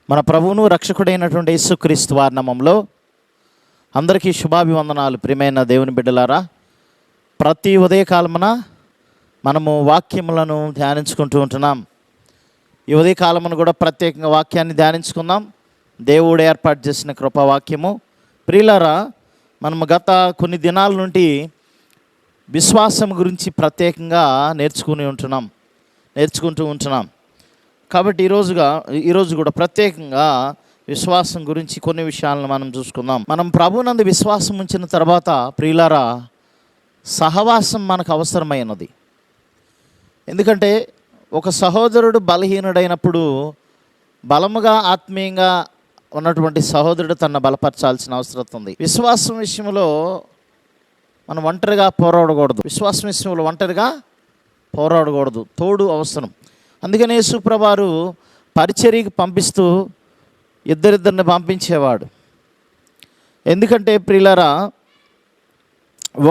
మన ప్రభువును రక్షకుడైనటువంటి యేసుక్రీస్తు వారి నామములో అందరికీ శుభాభివందనాలు. ప్రియమైన దేవుని బిడ్డలారా, ప్రతి ఉదయకాలమున మనము వాక్యములను ధ్యానించుకుంటూ ఉంటున్నాం. ఈ ఉదయకాలమును కూడా ప్రత్యేకంగా వాక్యాన్ని ధ్యానించుకుందాం. దేవుడు ఏర్పాటు చేసిన కృపావాక్యము. ప్రియులారా, మనము గత కొన్ని దినాల నుండి విశ్వాసం గురించి ప్రత్యేకంగా నేర్చుకుంటూ ఉంటున్నాం. కాబట్టి ఈరోజు కూడా ప్రత్యేకంగా విశ్వాసం గురించి కొన్ని విషయాలను మనం చూసుకుందాం. మనం ప్రభునందు విశ్వాసం ఉంచిన తర్వాత ప్రియులారా, సహవాసం మనకు అవసరమైనది. ఎందుకంటే ఒక సహోదరుడు బలహీనుడైనప్పుడు బలముగా ఆత్మీయంగా ఉన్నటువంటి సహోదరుడు తనను బలపరచాల్సిన అవసరం ఉంది. విశ్వాసం విషయంలో మనం ఒంటరిగా పోరాడకూడదు. తోడు అవసరం. అందుకనే యేసుప్రభువారు పరిచర్యకి పంపిస్తూ ఇద్దరిద్దరిని పంపించేవాడు. ఎందుకంటే ప్రియులారా,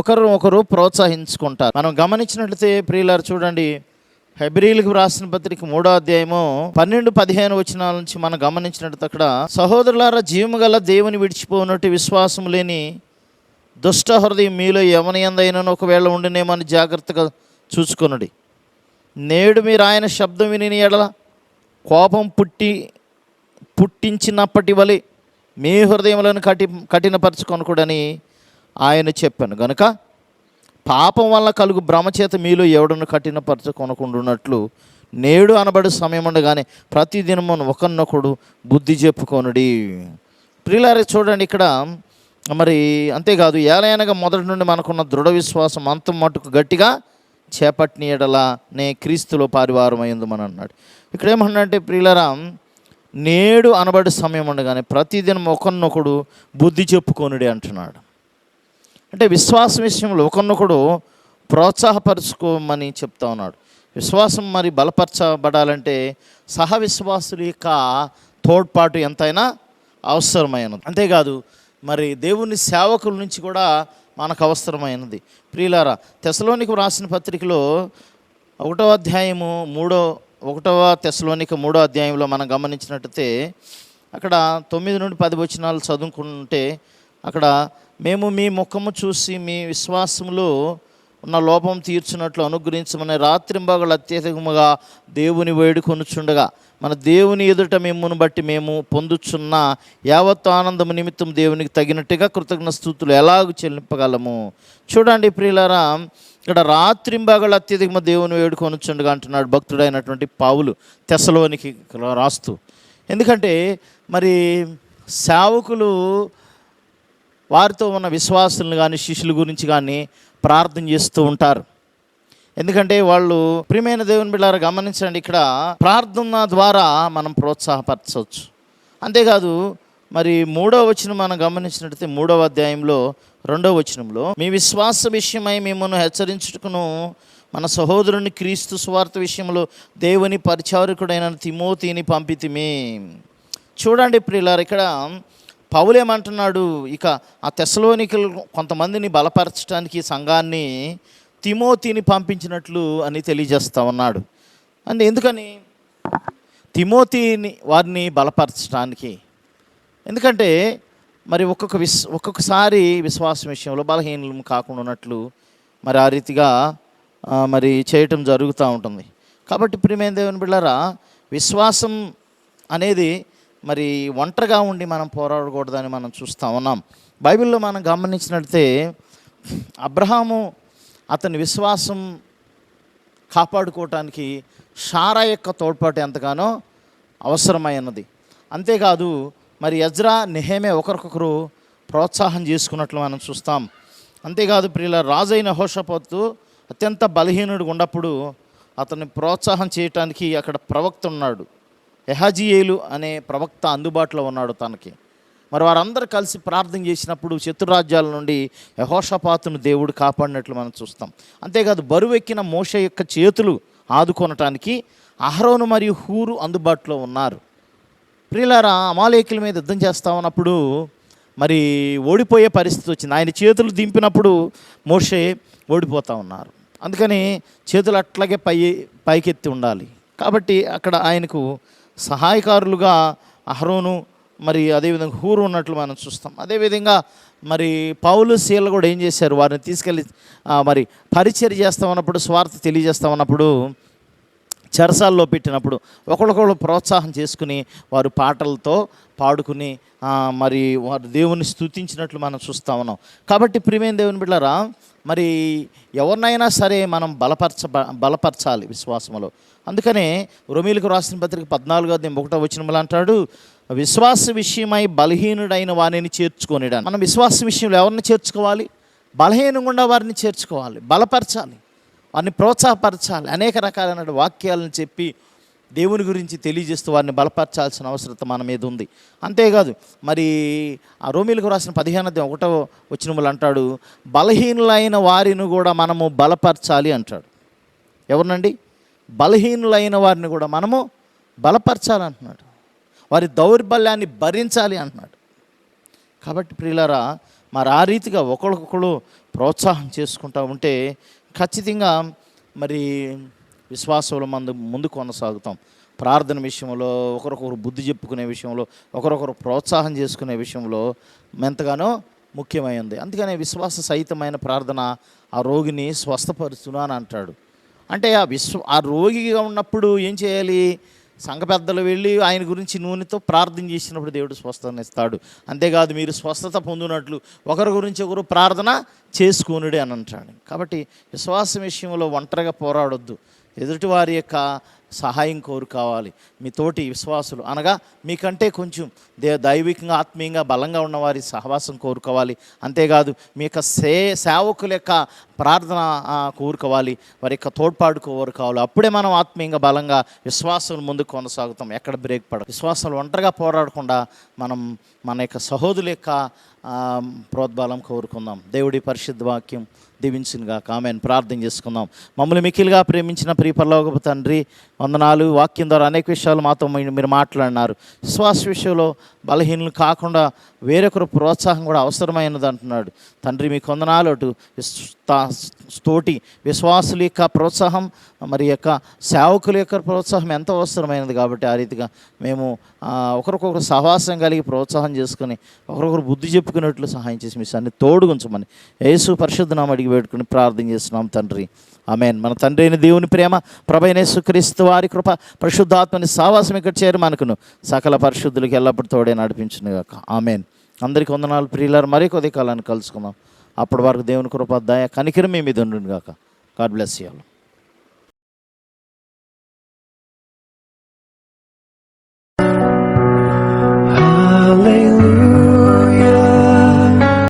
ఒకరు ప్రోత్సహించుకుంటారు. మనం గమనించినట్లయితే ప్రియులారా చూడండి, హెబ్రీయులకు రాసిన పత్రిక 3వ అధ్యాయము 12-15 వచనాల నుంచి మనం గమనించినట్టు అక్కడ, సహోదరులారా, జీవము గల దేవుని విడిచిపోనట్టు విశ్వాసం లేని దుష్ట హృదయం మీలో ఎవని యందైనను ఒకవేళ ఉండినేమని జాగ్రత్తగా చూసుకొనుడి. నేడు మీరు ఆయన శబ్దం విని ఎడల కోపం పుట్టించినప్పటి వలె మీ హృదయములను కఠినపరచుకొనకూడని ఆయన చెప్పాను గనుక, పాపం వల్ల కలుగు భ్రమచేత మీలో ఎవడను కఠినపరచుకొనకుండున్నట్లు నేడు అనబడి సమయం ఉండగానే ప్రతిదినము ఒకరినొకడు బుద్ధి చెప్పుకొనుడి. ప్రియులారా చూడండి, ఇక్కడ మరి అంతేకాదు, ఏలయనగా మొదటి నుండి మనకున్న దృఢ విశ్వాసం అంత మటుకు గట్టిగా చేపట్టిన ఎడల నే క్రీస్తులో పారివారమైందని అన్నాడు. ఇక్కడ ఏమన్నాడంటే ప్రియులారా, నేడు అనబడి సమయం ఉండగానే ప్రతిదినం ఒకరినొకడు బుద్ధి చెప్పుకొనుడి అంటున్నాడు. అంటే విశ్వాసం విషయంలో ఒకరినొకడు ప్రోత్సాహపరుచుకోమని చెప్తా ఉన్నాడు. విశ్వాసం మరి బలపరచబడాలంటే సహ విశ్వాసుల యొక్క తోడ్పాటు ఎంతైనా అవసరమైనది. అంతేకాదు, మరి దేవుని సేవకుల నుంచి కూడా మనకు అవసరమైనది. ప్రియులారా, తెస్సలోనికు రాసిన పత్రికలో 1వ అధ్యాయము 1వ తెస్సలోనిక 3వ అధ్యాయంలో మనం గమనించినట్టయితే అక్కడ 9-10 వచనాలు చదువుకుంటే అక్కడ, మేము మీ ముఖము చూసి మీ విశ్వాసములో ఉన్న లోపం తీర్చున్నట్లు అనుగ్రహించమని రాత్రింబగళ్ళు అత్యధికముగా దేవుని వేడుకొనుచుండగా మన దేవుని ఎదుట మిమ్మును బట్టి మేము పొందుచున్న యావత్తు ఆనందము నిమిత్తం దేవునికి తగినట్టుగా కృతజ్ఞ స్తుతులు ఎలాగ చెల్లింపగలము. చూడండి ప్రియులారా, ఇక్కడ రాత్రింబగళ్ళు అత్యధికమ దేవుని వేడుకొనుచుండగా అంటున్నాడు భక్తుడైనటువంటి పౌలు తెస్సలోనికి రాస్తూ. ఎందుకంటే మరి సేవకులు వారితో ఉన్న విశ్వాసులను కానీ శిష్యుల గురించి కానీ ప్రార్థన చేస్తూ ఉంటారు. ఎందుకంటే వాళ్ళు, ప్రియమైన దేవుని బిడ్డలారా గమనించండి, ఇక్కడ ప్రార్థన ద్వారా మనం ప్రోత్సాహపరచవచ్చు. అంతేకాదు, మరి 3వ వచనం మనం గమనించినట్లయితే 3వ అధ్యాయంలో 2వ వచనంలో, మీ విశ్వాస విషయమై మిమ్మల్ని హెచ్చరించుటకును మన సహోదరుని క్రీస్తు సువార్త విషయంలో దేవుని పరిచారకుడైన తిమోతిని పంపితిమి. చూడండి ప్రియులారా, ఇక్కడ పౌలు ఏమంటున్నాడు, ఇక ఆ తెస్సలోనికలు కొంతమందిని బలపరచడానికి సంఘాన్ని తిమోతిని పంపించినట్లు అని తెలియజేస్తూ ఉన్నాడు. అంటే ఎందుకని తిమోతిని వారిని బలపరచడానికి? ఎందుకంటే మరి ఒక్కొక్కసారి విశ్వాసం విషయంలో బలహీనలు కాకుండా ఉన్నట్లు మరి ఆ రీతిగా మరి చేయటం జరుగుతూ ఉంటుంది. కాబట్టి ప్రియమైన దేవుని బిడ్డలారా, విశ్వాసం అనేది మరి ఒంటరిగా ఉండి మనం పోరాడకూడదని మనం చూస్తూ ఉన్నాం. బైబిల్లో మనం గమనించినట్లయితే అబ్రహాము అతని విశ్వాసం కాపాడుకోవటానికి షారా యొక్క తోడ్పాటు ఎంతగానో అవసరమైనది. అంతేకాదు, మరి ఎజ్రా నెహెమ్యా ఒకరికొకరు ప్రోత్సాహం చేసుకున్నట్లు మనం చూస్తాం. అంతేకాదు ప్రియుల, రాజైన యెహోషాపాతు అత్యంత బలహీనుడు ఉన్నప్పుడు అతన్ని ప్రోత్సాహం చేయటానికి అక్కడ ప్రవక్త ఉన్నాడు. యెహజీయేలు అనే ప్రవక్త అందుబాటులో ఉన్నాడు తనకి. మరి వారందరూ కలిసి ప్రార్థన చేసినప్పుడు శత్రురాజ్యాల నుండి యెహోషాపాతును దేవుడు కాపాడినట్లు మనం చూస్తాం. అంతేకాదు, బరువెక్కిన మోషే యొక్క చేతులు ఆదుకొనటానికి అహరోను మరియు హూరు అందుబాటులో ఉన్నారు. ప్రియులారా, అమాలేకుల మీద యుద్ధం చేస్తూ ఉన్నప్పుడు మరి ఓడిపోయే పరిస్థితి వచ్చింది. ఆయన చేతులు దింపినప్పుడు మోషే ఓడిపోతూ ఉన్నారు. అందుకని చేతులు అట్లాగే పైకెత్తి ఉండాలి. కాబట్టి అక్కడ ఆయనకు సహాయకారులుగా అహరోను మరి అదేవిధంగా హూరు ఉన్నట్లు మనం చూస్తాం. అదేవిధంగా మరి పౌలు శీల కూడా ఏం చేశారు, వారిని తీసుకెళ్ళి మరి పరిచర్య చేస్తామన్నప్పుడు, స్వార్థ తెలియజేస్తామన్నప్పుడు, చెరసాల్లో పెట్టినప్పుడు ఒకరికొకరు ప్రోత్సాహం చేసుకుని వారు పాటలతో పాడుకుని మరి వారు దేవుని స్తుతించినట్లు మనం చూస్తూ ఉన్నాం. కాబట్టి ప్రియమైన దేవుని బిడ్డలారా, మరి ఎవరినైనా సరే మనం బలపరచాలి విశ్వాసములో. అందుకనే రోమీయులకు రాసిన పత్రిక 14:1 అంటాడు, విశ్వాస విషయమై బలహీనుడైన వారిని చేర్చుకొనిడాను. మనం విశ్వాస విషయంలో ఎవరిని చేర్చుకోవాలి? బలహీనంగా ఉన్న వారిని చేర్చుకోవాలి, బలపరచాలి, వారిని ప్రోత్సాహపరచాలి. అనేక రకాలైన వాక్యాలను చెప్పి దేవుని గురించి తెలియజేస్తూ వారిని బలపరచాల్సిన అవసరత మన మీద ఉంది. అంతేకాదు మరి ఆ రోమీయులకు రాసిన 15:1 అంటాడు, బలహీనులైన వారిని కూడా మనము బలపరచాలి అంటాడు. ఎవరినండి? బలహీనులైన వారిని కూడా మనము బలపరచాలి అంటున్నాడు. వారి దౌర్బల్యాన్ని భరించాలి అంటున్నాడు. కాబట్టి ప్రియులారా, మరి ఆ రీతిగా ఒకరికొకరు ప్రోత్సాహం చేసుకుంటూ ఉంటే ఖచ్చితంగా మరి విశ్వాసంలో ముందు కొనసాగుతాం. ప్రార్థన విషయంలో, ఒకరొకరు బుద్ధి చెప్పుకునే విషయంలో, ఒకరొకరు ప్రోత్సాహం చేసుకునే విషయంలో ఎంతగానో ముఖ్యమైంది. అందుకనే విశ్వాస సహితమైన ప్రార్థన ఆ రోగిని స్వస్థపరుచును అని అంటాడు. అంటే ఆ రోగిగా ఉన్నప్పుడు ఏం చేయాలి? సంఘ పెద్దలు వెళ్ళి ఆయన గురించి నూనెతో ప్రార్థన చేసినప్పుడు దేవుడు స్వస్థతను ఇస్తాడు. అంతేకాదు మీరు స్వస్థత పొందినట్లు ఒకరి గురించి ఒకరు ప్రార్థన చేసుకొనుడి అని అంటాడు. కాబట్టి విశ్వాసం విషయంలో ఒంటరిగా పోరాడొద్దు, ఎదుటివారి యొక్క సహాయం కోరుకోవాలి. మీ తోటి విశ్వాసులు అనగా మీకంటే కొంచెం దైవికంగా ఆత్మీయంగా బలంగా ఉన్నవారి సహవాసం కోరుకోవాలి. అంతేకాదు మీ యొక్క సేవకుల యొక్క ప్రార్థన కోరుకోవాలి, వారి యొక్క తోడ్పాటు కోరుకోవాలి. అప్పుడే మనం ఆత్మీయంగా బలంగా విశ్వాసం ముందుకు కొనసాగుతాం. ఎక్కడ బ్రేక్ పడదు. విశ్వాసాలు ఒంటరిగా పోరాడకుండా మనం మన యొక్క సహోదరుల యొక్క ప్రోద్బలం కోరుకుందాం. దేవుడి పరిశుద్ధ వాక్యం దీవించునుగాక. ఆమేన్. ప్రార్థన చేసుకుందాం. మమ్మల్ని మిక్కిలిగా ప్రేమించిన ప్రియ పరలోకపు తండ్రి, వందనాలు. వాక్యం ద్వారా అనేక విషయాలు మాతో మీరు మాట్లాడినారు. విశ్వాస విషయంలో బలహీనలు కాకుండా వేరొకరు ప్రోత్సాహం కూడా అవసరమైనది అంటున్నాడు. తండ్రి మీకు వందనాలు. అటు తోటి విశ్వాసుల యొక్క ప్రోత్సాహం, మరి యొక్క సేవకుల యొక్క ప్రోత్సాహం ఎంతో అవసరమైనది. కాబట్టి ఆ రీతిగా మేము ఒకరికొకరు సహవాసం కలిగి ప్రోత్సాహం చేసుకుని ఒకరొకరు బుద్ధి చెప్పుకునేట్లు సహాయం చేసి మీ సన్ని తోడుగుంచమని యేసు పరిశుద్ధ నామమున అడిగి వేడుకుని ప్రార్థన చేస్తున్నాం తండ్రి. ఆమేన్. మన తండ్రి అయిన దేవుని ప్రేమ, ప్రభువైన యేసుక్రీస్తు వారి కృప, పరిశుద్ధాత్మని సహవాసం ఇక్కడ చేరి మనకును సకల పరిశుద్ధులకు ఎల్లప్పుడూ తోడే నడిపించునుగాక. ఆమేన్. అందరికీ వందనాలు ప్రియులారా. మరి కొద్ది కాలాన్ని కలుసుకుందాం. అప్పటి వరకు దేవుని కృప, దయ, కనికరం మీ మీద ఉండునుగాక. God bless you all.